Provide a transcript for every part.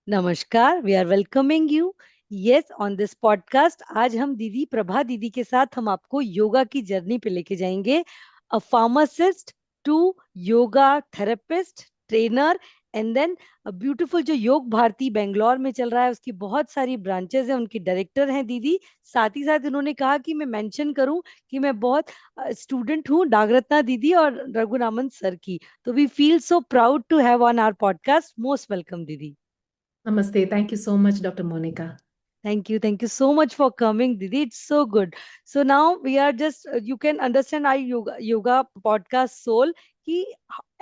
नमस्कार, we are welcoming you. Yes, on this podcast आज हम दीदी प्रभा दीदी के साथ हम आपको योगा की जर्नी पे लेके जाएंगे। A pharmacist to yoga therapist, trainer, and then beautiful जो योग भारती बेंगलोर में चल रहा है, उसकी बहुत सारी ब्रांचेस हैं, उनकी डायरेक्टर हैं दीदी। साथ ही साथ उन्होंने कहा कि मैं मेंशन करूं कि मैं बहुत स्टूडेंट हूं डागरत्ना दीदी और रघुरामन सर की। तो we feel so proud to have on our podcast. Most welcome दीदी। Namaste. Thank you so much, Dr. Monika. Thank you. Thank you so much for coming, Didi. It's so good. So now we are just, you can understand our yoga podcast soul.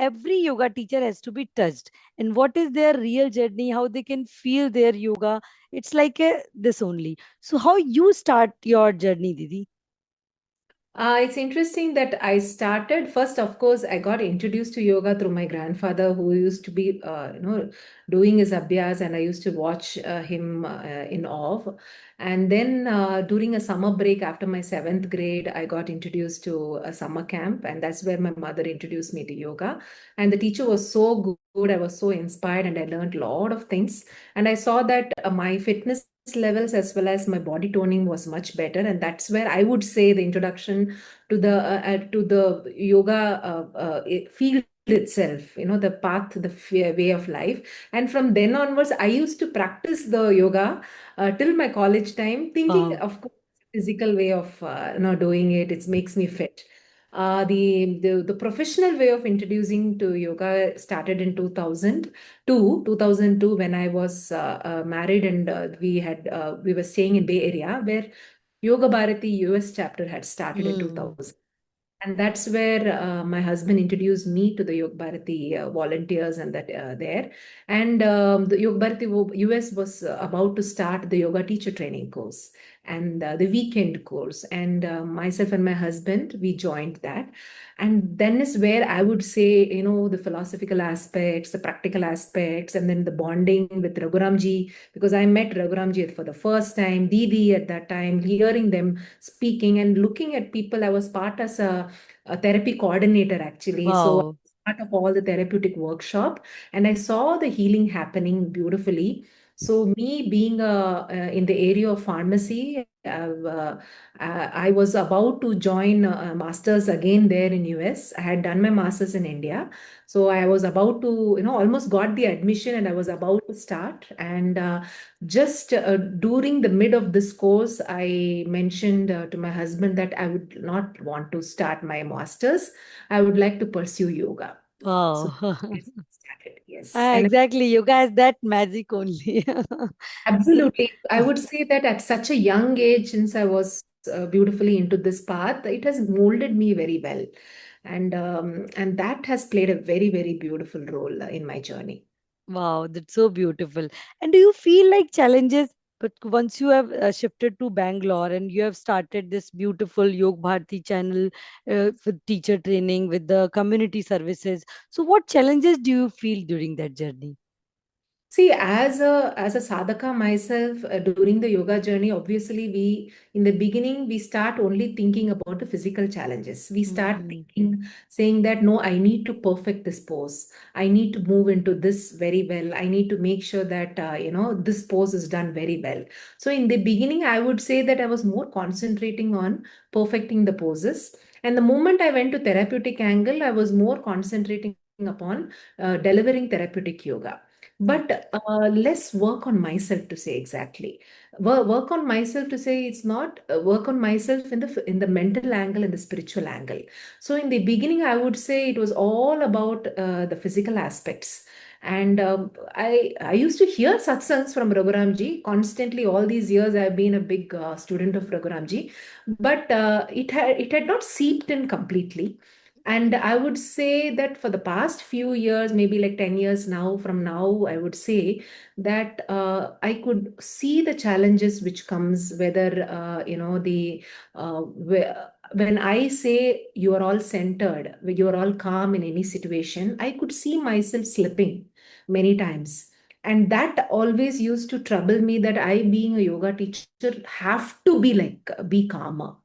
Every yoga teacher has to be touched. And what is their real journey, how they can feel their yoga. It's like this only. So, how you start your journey, Didi? It's interesting that I started first. Of course, I got introduced to yoga through my grandfather, who used to be, doing his abhyas, and I used to watch him in awe. And then during a summer break after my seventh grade, I got introduced to a summer camp, and that's where my mother introduced me to yoga. And the teacher was so good. I was so inspired, and I learned a lot of things. And I saw that my fitness levels as well as my body toning was much better, and that's where I would say the introduction to the yoga field itself, the path, the way of life. And from then onwards I used to practice the yoga till my college time, thinking, Wow. of course, physical way of doing it. It makes me fit. The professional way of introducing to yoga started in 2002 when I was married, and we were staying in Bay Area, where Yoga Bharati US chapter had started in Hmm. 2000. And that's where my husband introduced me to the Yoga Bharati volunteers and that there. And the Yoga Bharati US was about to start the yoga teacher training course and the weekend course. And myself and my husband, we joined that. And then is where I would say, the philosophical aspects, the practical aspects, and then the bonding with Raghuramji, because I met Raghuramji for the first time, Didi at that time, hearing them speaking and looking at people. I was part as a therapy coordinator actually. So I Wow. was part of all the therapeutic workshop, and I saw the healing happening beautifully. So me being in the area of pharmacy, I was about to join a master's again there in US. I had done my master's in India. So I was about to, almost got the admission, and I was about to start. And just during the mid of this course, I mentioned to my husband that I would not want to start my master's. I would like to pursue yoga. So Wow. that's how it started. Yes. Ah, And exactly. Yoga has that magic only. absolutely, I would say that at such a young age, since I was beautifully into this path, it has molded me very well. And that has played a very, very beautiful role in my journey. Wow, that's so beautiful. And do you feel like challenges, but once you have shifted to Bangalore and you have started this beautiful Yog Bharati channel with teacher training, with the community services, so what challenges do you feel during that journey? See, as a sadhaka myself, during the yoga journey, obviously we in the beginning we start only thinking about the physical challenges. We start Hmm. thinking, saying that no, I need to perfect this pose. I need to move into this very well. I need to make sure that this pose is done very well. So in the beginning, I would say that I was more concentrating on perfecting the poses. And the moment I went to therapeutic angle, I was more concentrating upon delivering therapeutic yoga, but less work on myself, to say exactly. Work on myself, to say, it's not work on myself in the mental angle and the spiritual angle. So in the beginning, I would say it was all about the physical aspects. And I used to hear satsangs from Raghuramji constantly. All these years I've been a big student of Raghuramji, but it had not seeped in completely. And I would say that for the past few years, maybe like 10 years now, from now, I would say that I could see the challenges which comes, whether, when I say you are all centered, when you are all calm in any situation, I could see myself slipping many times. And that always used to trouble me, that I, being a yoga teacher, have to be calmer.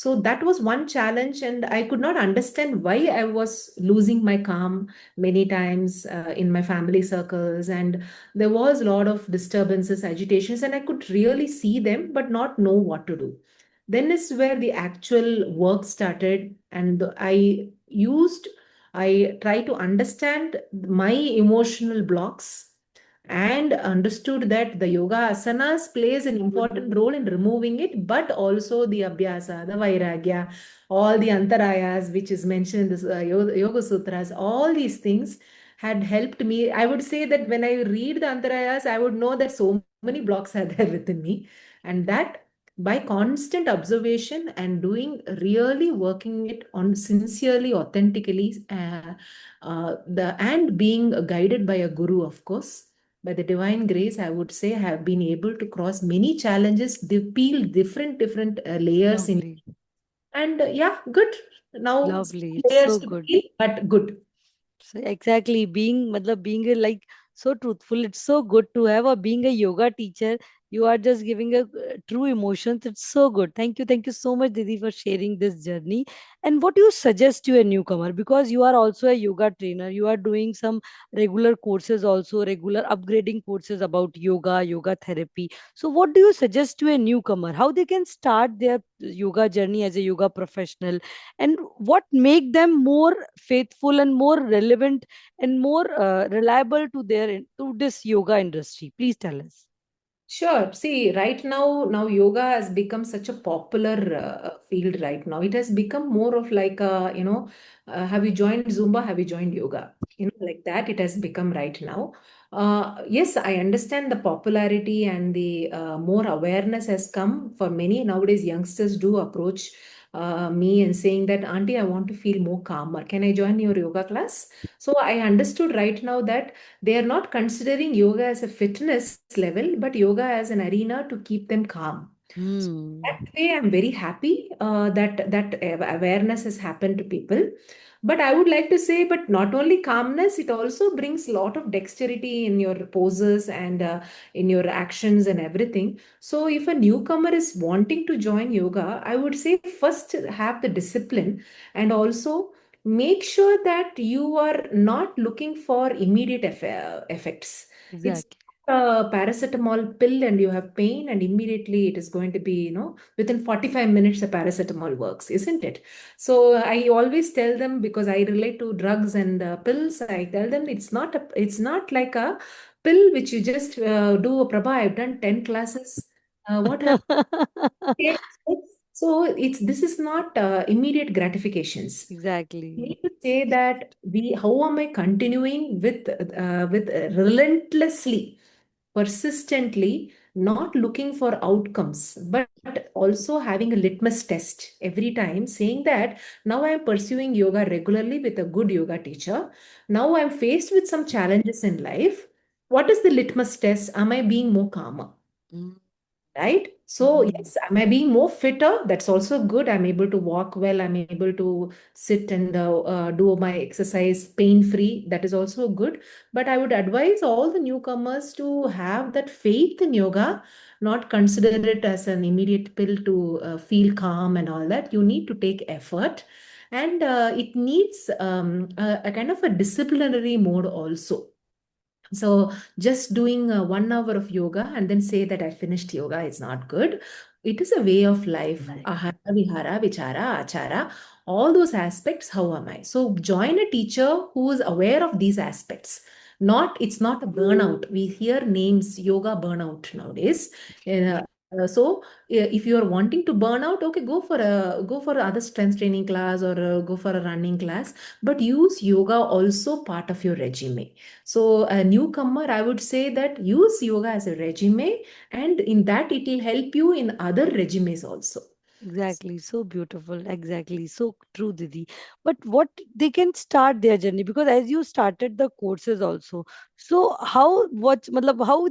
So that was one challenge, and I could not understand why I was losing my calm many times in my family circles, and there was a lot of disturbances, agitations, and I could really see them but not know what to do. Then is where the actual work started, and I try to understand my emotional blocks and understood that the yoga asanas plays an important role in removing it, but also the abhyasa, the vairagya, all the antarayas, which is mentioned in the yoga sutras, all these things had helped me. I would say that when I read the antarayas, I would know that so many blocks are there within me, and that by constant observation and doing really working it on sincerely, authentically, the and being guided by a guru, of course, by the divine grace, I would say, I have been able to cross many challenges, they peel different layers in, Lovely. and yeah, good. Now Lovely. It's layers so to good. peel, but good. So exactly, being matlab, being a, like so truthful. It's so good to have a being a yoga teacher. You are just giving a true emotions. It's so good. Thank you so much, Didi, for sharing this journey. And what do you suggest to a newcomer? Because you are also a yoga trainer. You are doing some regular courses, also regular upgrading courses about yoga, yoga therapy. So what do you suggest to a newcomer? How they can start their yoga journey as a yoga professional, and what make them more faithful and more relevant and more reliable to to this yoga industry? Please tell us. Sure. See, right now yoga has become such a popular field right now. It has become more of like have you joined Zumba? Have you joined yoga? Like that, it has become right now. Yes, I understand the popularity and the more awareness has come for many. Nowadays, youngsters do approach me and saying that, Auntie, I want to feel more calmer. Can I join your yoga class? So I understood right now that they are not considering yoga as a fitness level, but yoga as an arena to keep them calm. So Hmm. that way, I'm very happy that awareness has happened to people. But I would like to say, but not only calmness, it also brings a lot of dexterity in your poses and in your actions and everything. So if a newcomer is wanting to join yoga, I would say first have the discipline, and also make sure that you are not looking for immediate effects. It's Exactly. a paracetamol pill and you have pain, and immediately it is going to be, within 45 minutes the paracetamol works, isn't it? So I always tell them, because I relate to drugs and pills, I tell them it's not like a pill which you just do. Prabha, I've done 10 classes. What have Okay, so it's this is not immediate gratifications. We Exactly. need to say that how am I continuing with relentlessly, persistently, not looking for outcomes, but also having a litmus test every time, saying that now I am pursuing yoga regularly with a good yoga teacher. Now I'm faced with some challenges in life. What is the litmus test? Am I being more calmer? Mm, Right? So mm, yes, am I being more fitter? That's also good. I'm able to walk well. I'm able to sit and do my exercise pain free. That is also good. But I would advise all the newcomers to have that faith in yoga, not consider it as an immediate pill to feel calm and all that. You need to take effort, and it needs a kind of a disciplinary mode also. So just doing 1 hour of yoga and then say that I finished yoga is not good. It is a way of life. exactly. Ahara, vihara, vichara, achara, all those aspects. How am I? So join a teacher who is aware of these aspects. It's not a burnout. We hear names yoga burnout nowadays. So if you are wanting to burn out, okay, go for other strength training class, or go for a running class, but use yoga also part of your regime. So a newcomer, I would say that use yoga as a resume, and in that it will help you in other resumes also. Exactly, so beautiful. Exactly, so true, Didi. But what they can start their journey, because as you started the courses also, so how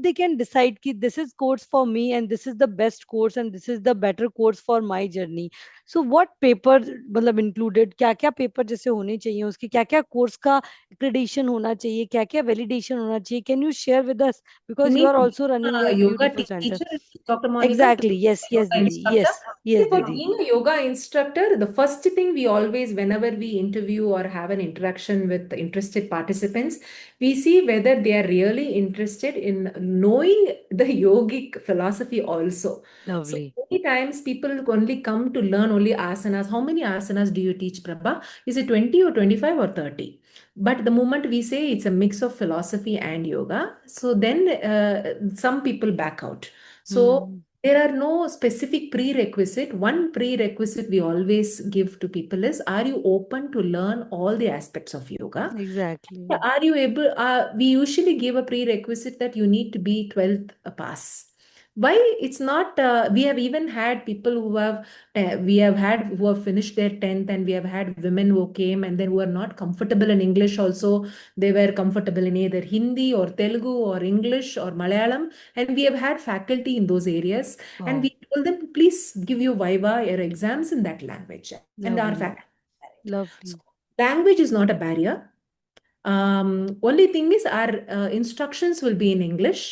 they can decide कि this is course for me and this is the best course and this is the better course for my journey. So what paper मतलब included, क्या क्या paper जैसे होने चाहिए उसके, क्या क्या कोर्स का accreditation होना चाहिए, क्या क्या validation होना चाहिए? Can you share with us, You because you need are to be also running a a yoga beautiful center? teacher, Dr. Monica, to Exactly. be Yes. a Yes, yoga Didi. instructor. Yes. Yes, For दीदी. being a yoga instructor, the first thing we always, whenever we interview or have an interaction with interested participants, we see whether they are really interested in knowing the yogic philosophy also. So Lovely. many times people only come to learn only asanas. How many asanas do you teach, Prabha? Is it 20 or 25 or 30? But the moment we say it's a mix of philosophy and yoga, so then some people back out. So Hmm. there are no specific prerequisite. One prerequisite we always give to people is, are you open to learn all the aspects of yoga? Exactly. Are you able, we usually give a prerequisite that you need to be 12th pass. Why it's not, we have even had people who have, we have had who have finished their 10th, and we have had women who came and then who are not comfortable in English also. They were comfortable in either Hindi or Telugu or English or Malayalam. And we have had faculty in those areas. And Wow. we told them, please give you Viva or exams in that language. And our Lovely. faculty. So Lovely. language is not a barrier. Only thing is our instructions will be in English.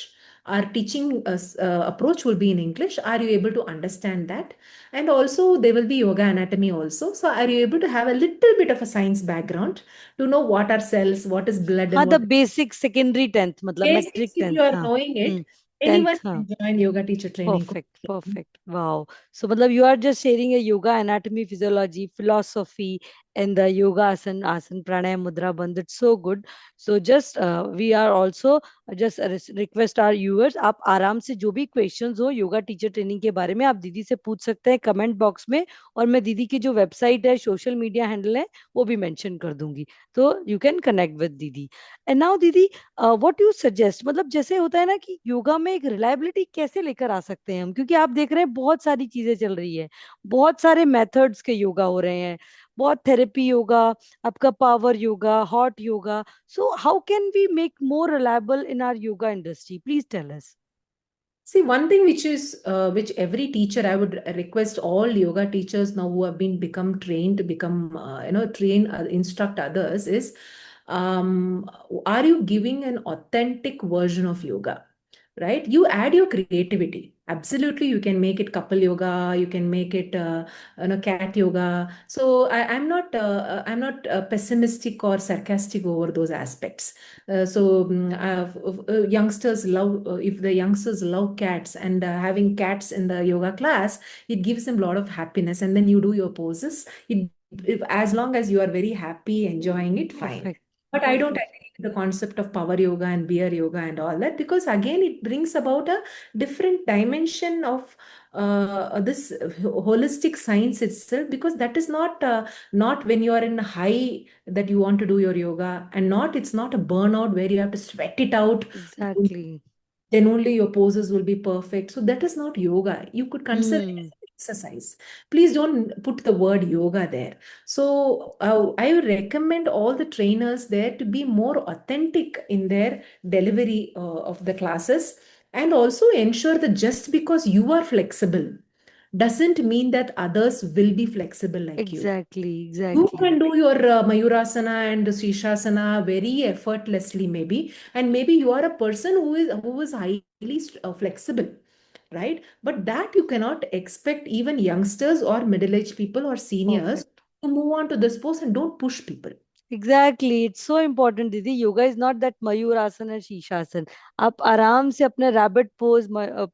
Our teaching approach will be in English. Are you able to understand that? And also there will be yoga anatomy also. So are you able to have a little bit of a science background to know what are cells, what is blood, हाँ and the what basic secondary tenth मतलब basics? Matric If tenth you are हाँ. knowing it, anyone tenth हाँ. can join yoga teacher training course. Perfect, perfect. Wow. So, matlab, you are just sharing a yoga anatomy, physiology, philosophy, and the yoga asan, pranayam, mudra, bandh. It's so good. So, just we are also just request our viewers, आप आराम से जो भी questions हो yoga teacher training के बारे में आप दीदी से पूछ सकते हैं कमेंट बॉक्स में. और मैं दीदी की जो वेबसाइट है सोशल मीडिया हैंडल है वो भी मेंशन कर दूंगी. तो यू कैन कनेक्ट विद दीदी. एंड नाउ दीदी, व्हाट यू सजेस्ट, मतलब जैसे होता है ना कि योगा में एक रिलायबिलिटी कैसे लेकर आ सकते हैं हम, क्योंकि आप देख रहे हैं बहुत सारी चीजें चल रही है. बहुत सारे मेथड्स के योगा हो रहे हैं. बहुत थेरेपी योगा, आपका power yoga, hot yoga. So how can we make more reliable in our yoga industry? Please tell us. See, one thing which is which every teacher, I would request all yoga teachers now who have been become trained to become train instruct others is, um, are you giving an authentic version of yoga? Right? You add your creativity. Absolutely, you can make it couple yoga. You can make it cat yoga. So I'm not pessimistic or sarcastic over those aspects. Youngsters love, if the youngsters love cats, and having cats in the yoga class, it gives them a lot of happiness. And then you do your poses. As long as you are very happy, enjoying it, fine. Perfect. But I don't Perfect. agree with the concept of power yoga and beer yoga and all that, because again, it brings about a different dimension of this holistic science itself, because that is not when you are in high that you want to do your yoga, and not it's not a burnout where you have to sweat it out, Exactly. then only your poses will be perfect. So that is not yoga. You could consider it Hmm. as an exercise. Please don't put the word yoga there. So I would recommend all the trainers there to be more authentic in their delivery of the classes, and also ensure that just because you are flexible doesn't mean that others will be flexible like you. Exactly. You Exactly. can do your Mayurasana and Shishasana very effortlessly, maybe, and maybe you are a person who is highly flexible, right? But that you cannot expect even youngsters or middle-aged people or seniors Perfect. to move on to this post, and don't push people. Exactly, it's so important दीदी. Yoga is not that मयूर आसन है शीर्षासन. आप आराम से अपने rabbit pose,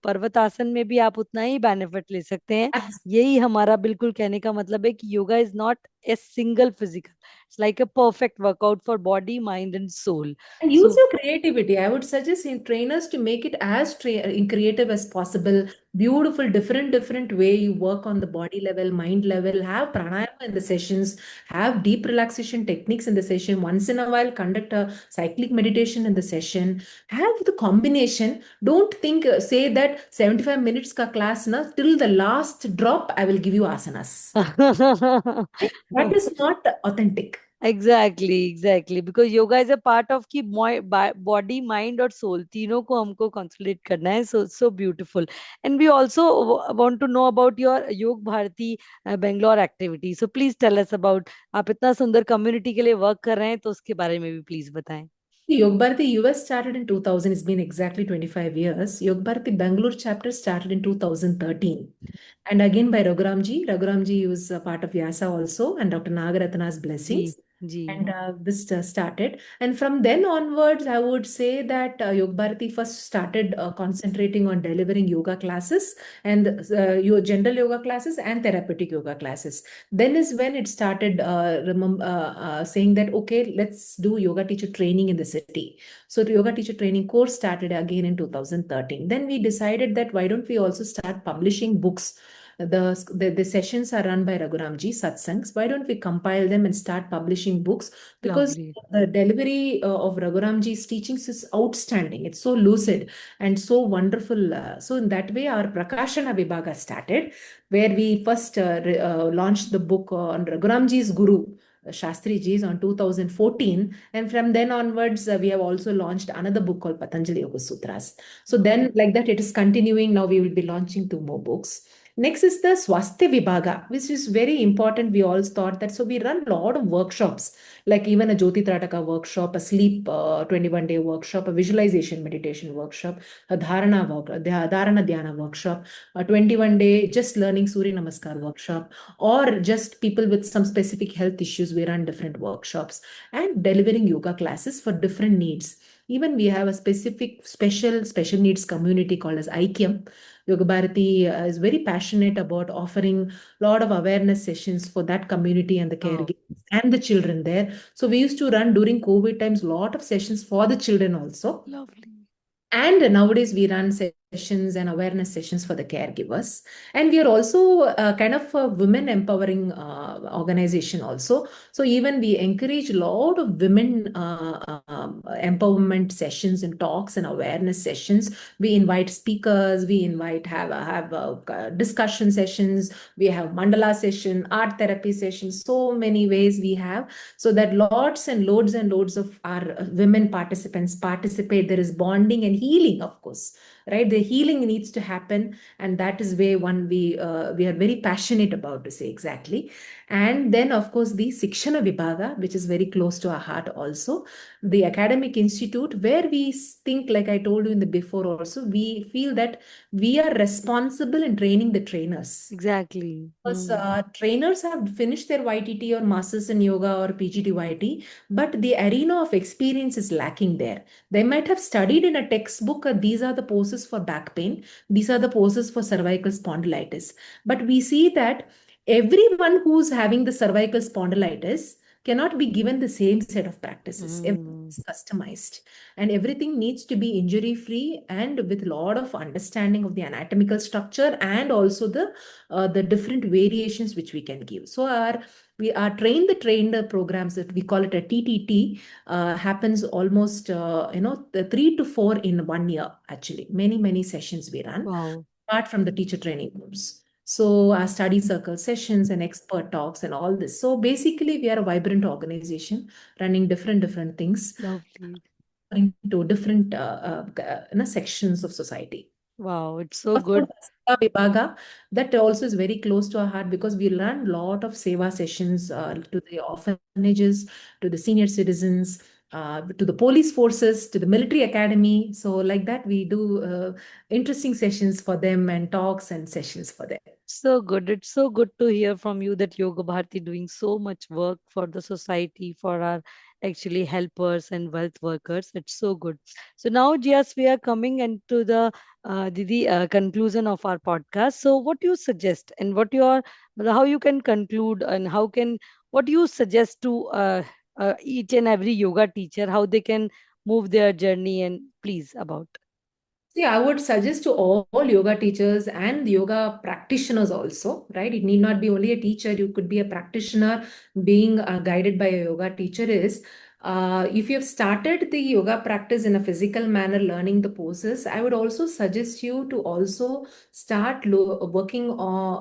पर्वतासन में भी आप उतना ही बेनिफिट ले सकते हैं. यही हमारा बिल्कुल कहने का मतलब है कि yoga is not a single physical, it's like a perfect workout for body mind and soul. And use so your creativity. I would suggest in trainers to make it as creative as possible. Beautiful, different way you work on the body level, mind level. Have pranayama in the sessions. Have deep relaxation techniques in the session. Once in a while, conduct a cyclic meditation in the session. Have the combination. Don't think, say that 75 minutes ka class na till the last drop I will give you asanas. That is not authentic. Exactly, exactly, because yoga is a part of की body mind और soul तीनों को हमको consolidate करना है. So so beautiful. And we also want to know about your Yog Bharati Bangalore activity. So please tell us about, आप इतना सुंदर कम्युनिटी के लिए वर्क कर रहे हैं तो उसके बारे में भी प्लीज बताएं. Yog Bharati US started in 2000. It's been exactly 25 years. Yog Bharati Bangalore chapter started in 2013. And again by Raghuramji. Raghuramji was a part of Vyasa also, and Dr. Nagaratna's ji blessings. जी And this started. And from then onwards, I would say that Yog Bharati first started concentrating on delivering yoga classes and your general yoga classes and therapeutic yoga classes. Then is when it started saying that, okay, let's do yoga teacher training in the city. So the yoga teacher training course started again in 2013. Then we decided that why don't we also start publishing books. The sessions are run by Raghuramji Satsangs. Why don't we compile them and start publishing books? Because lovely the delivery of Raghuramji's teachings is outstanding. It's so lucid and so wonderful. So in that way, our Prakashana Vibhaga started, where we first launched the book on Raghuramji's Guru. Shastri Ji's on 2014, and from then onwards, we have also launched another book called Patanjali Yoga Sutras. So then, like that, it is continuing. Now we will be launching two more books. Next is the Swasthya Vibhaga, which is very important. We all thought that. So we run a lot of workshops, like even a Jyoti Trataka workshop, a sleep 21-day workshop, a visualization meditation workshop, a Dharana Dhyana workshop, a 21-day just learning Surya Namaskar workshop, or just people with some specific health issues. We run different workshops and delivering yoga classes for different needs. Even we have a special needs community called as IKEM. Yoga Bharati is very passionate about offering a lot of awareness sessions for that community and the wow caregivers and the children there. So we used to run during COVID times a lot of sessions for the children also. lovely And nowadays we run sessions and awareness sessions for the caregivers. And we are also kind of a women empowering organization also. So even we encourage a lot of women empowerment sessions and talks and awareness sessions. We invite speakers, we invite have discussion sessions, we have mandala session, art therapy sessions, so many ways we have, so that lots and loads of our women participants participate. There is bonding and healing, of course, right? The healing needs to happen, and that is where one we are very passionate about to say exactly. And then, of course, the Sikshana Vibhaga, which is very close to our heart also, the academic institute, where we think, like I told you in the before also, we feel that we are responsible in training the trainers. exactly Because trainers have finished their YTT or Masters in Yoga or PGT-YT, but the arena of experience is lacking there. They might have studied in a textbook, these are the poses for back pain, these are the poses for cervical spondylitis. But we see that everyone who's having the cervical spondylitis cannot be given the same set of practices. Everything mm. is customized, and everything needs to be injury free and with a lot of understanding of the anatomical structure and also the different variations which we can give. So we are train the trained programs that we call it a TTT happens almost the 3 to 4 in 1 year. Actually, many sessions we run wow apart from the teacher training course. So our study circle sessions and expert talks and all this. So basically, we are a vibrant organization running different things lovely into different sections of society. wow it's so Also, good the Seva Vibhaga, that also is very close to our heart because we run a lot of Seva sessions to the orphanages, to the senior citizens, to the police forces, to the military academy. So like that, we do interesting sessions for them and talks and sessions for them. so good. It's so good to hear from you that Yoga Bharati doing so much work for the society, for our actually helpers and wealth workers. It's so good. So now, yes, we are coming into the conclusion of our podcast. So, what you suggest and how you can conclude and what you suggest to each and every yoga teacher how they can move their journey and please about. See, I would suggest to all yoga teachers and yoga practitioners also, right? It need not be only a teacher, you could be a practitioner being guided by a yoga teacher is. If you have started the yoga practice in a physical manner, learning the poses, I would also suggest you to also start working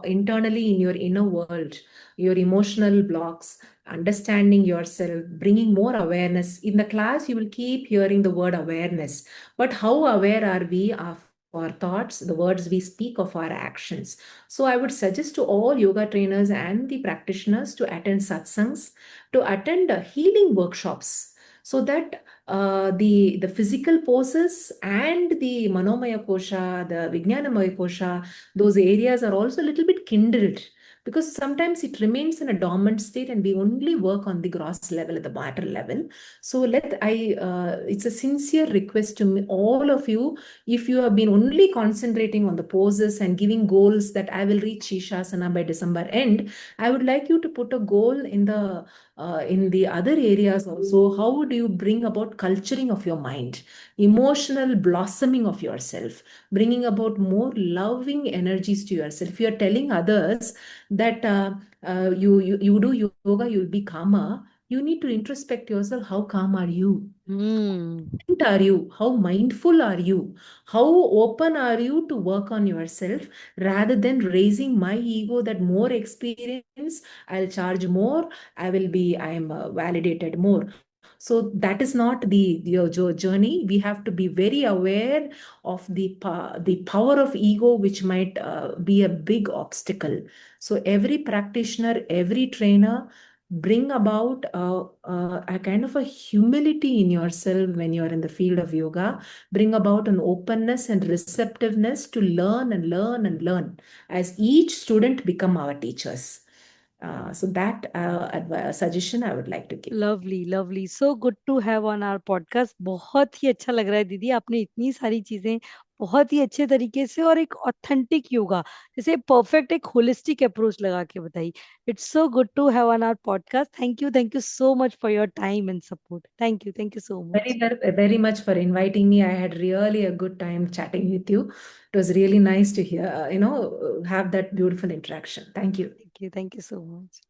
internally in your inner world, your emotional blocks, understanding yourself, bringing more awareness. In the class, you will keep hearing the word awareness, but how aware are we of our thoughts, the words we speak, of our actions? So I would suggest to all yoga trainers and the practitioners to attend satsangs, to attend healing workshops, so that the physical poses and the manomaya kosha, the vijnanamaya kosha, those areas are also a little bit kindled, because sometimes it remains in a dormant state and we only work on the gross level, at the matter level. So it's a sincere request to me, all of you, if you have been only concentrating on the poses and giving goals that I will reach Shishasana by December end, I would like you to put a goal in the other areas also. How do you bring about culturing of your mind, emotional blossoming of yourself, bringing about more loving energies to yourself? If you are telling others that you do yoga, you'll be calmer, you need to introspect yourself. How calm are you? Hmm. Are you? How mindful are you? How open are you to work on yourself, rather than raising my ego that more experience, I'll charge more, I am validated more. So that is not your journey. We have to be very aware of the power of ego, which might be a big obstacle. So every practitioner, every trainer, bring about a kind of a humility in yourself when you're in the field of yoga. Bring about an openness and receptiveness to learn and learn and learn, as each student become our teachers. So that suggestion I would like to give. Lovely lovely, so good to have on our podcast. बहुत ही अच्छा लग रहा है दीदी, आपने इतनी सारी चीजें बहुत ही अच्छे तरीके से और एक ऑथेंटिक योगा जैसे परफेक्ट एक होलिस्टिक अप्रोच लगा के बताई। It's so good to have on our podcast. Thank you so much for your time and support. Thank you so much. Very much for inviting me. I had really a good time chatting with you. It was really nice to hear, have that beautiful interaction. Thank you. Thank you so much.